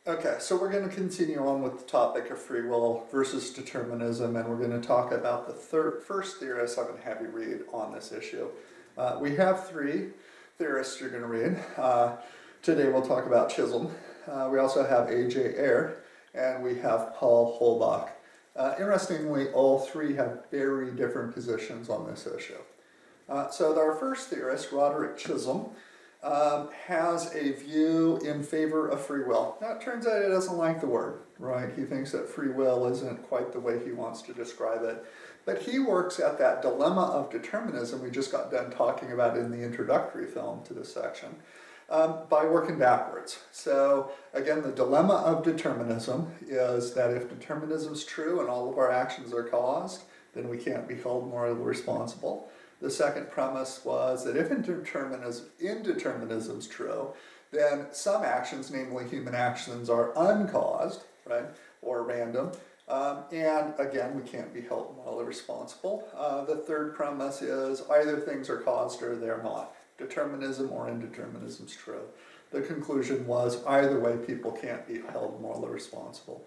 Okay, so we're going to continue on with the topic of free will versus determinism, and we're going to talk about the first theorist I'm going to have you read on this issue. We have three theorists you're going to read. Today we'll talk about Chisholm. We also have A.J. Ayer, and we have Paul Holbach. Interestingly, all three have very different positions on this issue. So our first theorist, Roderick Chisholm, has a view in favor of free will. Now, it turns out he doesn't like the word, right? He thinks that free will isn't quite the way he wants to describe it. But he works at that dilemma of determinism we just got done talking about in the introductory film to this section by working backwards. So, again, the dilemma of determinism is that if determinism is true and all of our actions are caused, then we can't be held morally responsible. The second premise was that if indeterminism is true, then some actions, namely human actions, are uncaused, right, or random, and again, we can't be held morally responsible. The third premise is either things are caused or they're not. Determinism or indeterminism is true. The conclusion was either way, people can't be held morally responsible.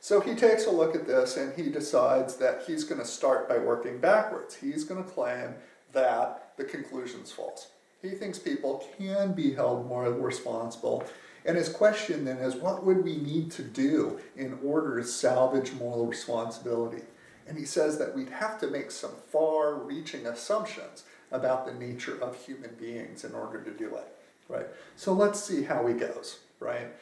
So he takes a look at this and he decides that he's going to start by working backwards. He's going to claim that the conclusion's false. He thinks people can be held morally responsible. And his question then is, what would we need to do in order to salvage moral responsibility? And he says that we'd have to make some far-reaching assumptions about the nature of human beings in order to do it, right? So let's see how he goes, right?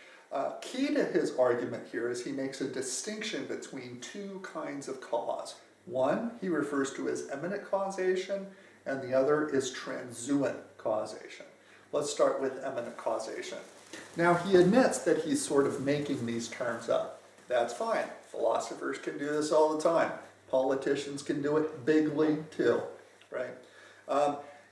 Key to his argument here is he makes a distinction between two kinds of cause. One he refers to as eminent causation, and the other is transient causation. Let's start with eminent causation. Now, he admits that he's sort of making these terms up. That's fine. Philosophers can do this all the time. Politicians can do it bigly too, right?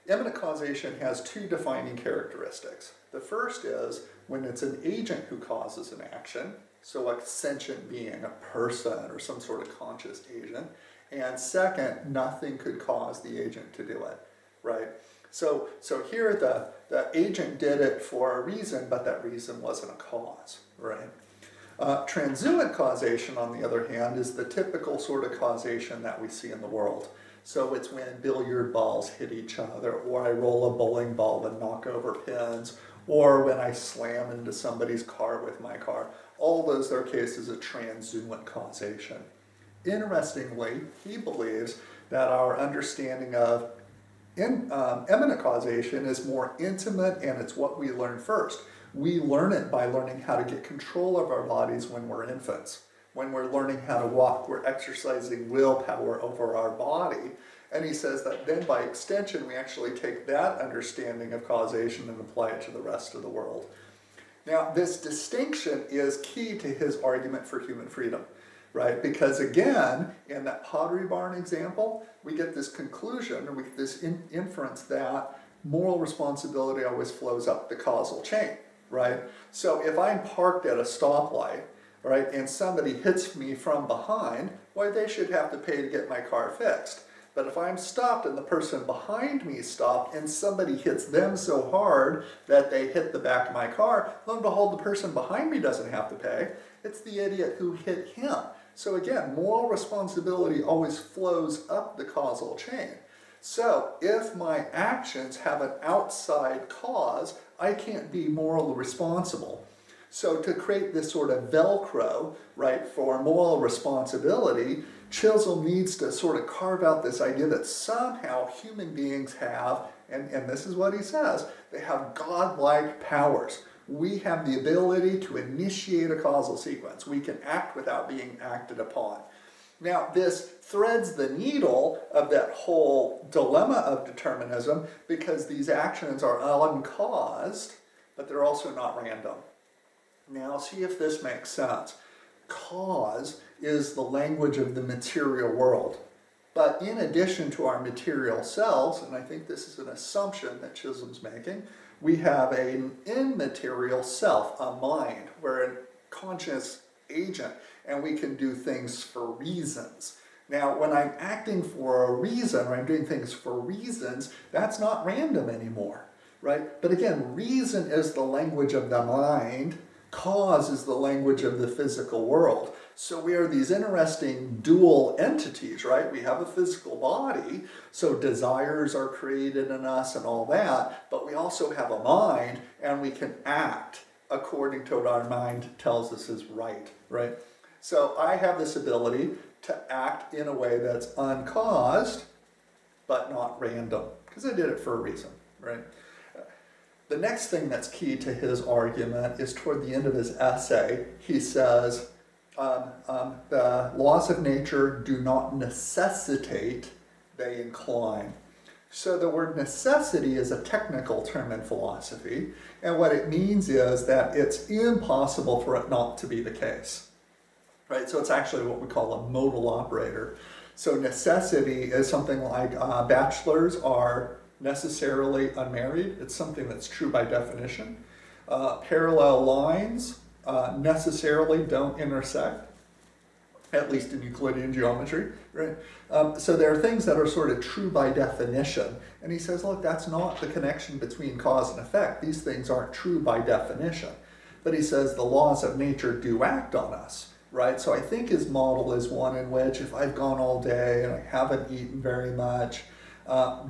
Eminent causation has two defining characteristics. The first is when it's an agent who causes an action, so a sentient being, a person, or some sort of conscious agent. And second, nothing could cause the agent to do it, right? So here the agent did it for a reason, but that reason wasn't a cause, right? Transient causation, on the other hand, is the typical sort of causation that we see in the world. So it's when billiard balls hit each other, or I roll a bowling ball and knock over pins, or when I slam into somebody's car with my car. All those are cases of transient causation. Interestingly, he believes that our understanding of eminent causation is more intimate, and it's what we learn first. We learn it by learning how to get control of our bodies when we're infants. When we're learning how to walk, we're exercising willpower over our body. And he says that then by extension, we actually take that understanding of causation and apply it to the rest of the world. Now, this distinction is key to his argument for human freedom, right? Because again, in that Pottery Barn example, we get this conclusion, or we get this inference that moral responsibility always flows up the causal chain, right? So if I'm parked at a stoplight, right, and somebody hits me from behind, why, they should have to pay to get my car fixed. But if I'm stopped and the person behind me stopped and somebody hits them so hard that they hit the back of my car, lo and behold, the person behind me doesn't have to pay. It's the idiot who hit him. So again, moral responsibility always flows up the causal chain. So if my actions have an outside cause, I can't be morally responsible. So to create this sort of Velcro, right, for moral responsibility, Chisholm needs to sort of carve out this idea that somehow human beings have, and this is what he says, they have godlike powers. We have the ability to initiate a causal sequence. We can act without being acted upon. Now, this threads the needle of that whole dilemma of determinism because these actions are uncaused, but they're also not random. Now, see if this makes sense. Cause is the language of the material world. But in addition to our material selves, and I think this is an assumption that Chisholm's making, we have an immaterial self, a mind. We're a conscious agent, and we can do things for reasons. Now, when I'm acting for a reason, or I'm doing things for reasons, that's not random anymore, right? But again, reason is the language of the mind. cause is the language of the physical world. So we are these interesting dual entities, right? We have a physical body, so desires are created in us and all that, but we also have a mind, and we can act according to what our mind tells us is right, right? So I have this ability to act in a way that's uncaused, but not random, because I did it for a reason, right? The next thing that's key to his argument is toward the end of his essay. He says, the laws of nature do not necessitate, they incline. So the word necessity is a technical term in philosophy, and what it means is that it's impossible for it not to be the case, right? So it's actually what we call a modal operator. So necessity is something like bachelors are necessarily unmarried. It's something that's true by definition. Parallel lines necessarily don't intersect, at least in Euclidean geometry, right? So there are things that are sort of true by definition. And he says, look, that's not the connection between cause and effect. These things aren't true by definition. But he says the laws of nature do act on us, right? So I think his model is one in which if I've gone all day and I haven't eaten very much,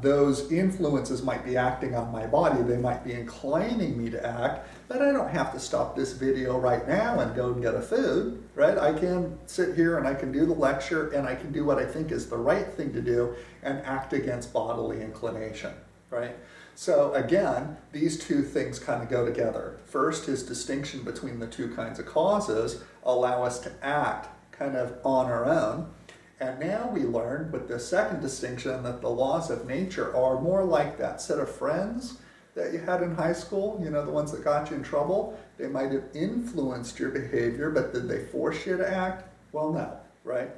those influences might be acting on my body. They might be inclining me to act, but I don't have to stop this video right now and go and get a food, right? I can sit here and I can do the lecture and I can do what I think is the right thing to do and act against bodily inclination, right? So again, these two things kind of go together. First, his distinction between the two kinds of causes allow us to act kind of on our own. And now we learn with the second distinction that the laws of nature are more like that set of friends that you had in high school, you know, the ones that got you in trouble. They might have influenced your behavior, but did they force you to act? Well, no, right?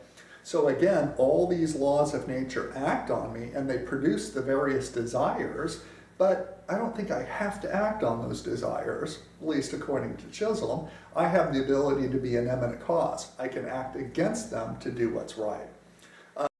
So again, all these laws of nature act on me and they produce the various desires, but I don't think I have to act on those desires, at least according to Chisholm. I have the ability to be an eminent cause. I can act against them to do what's right.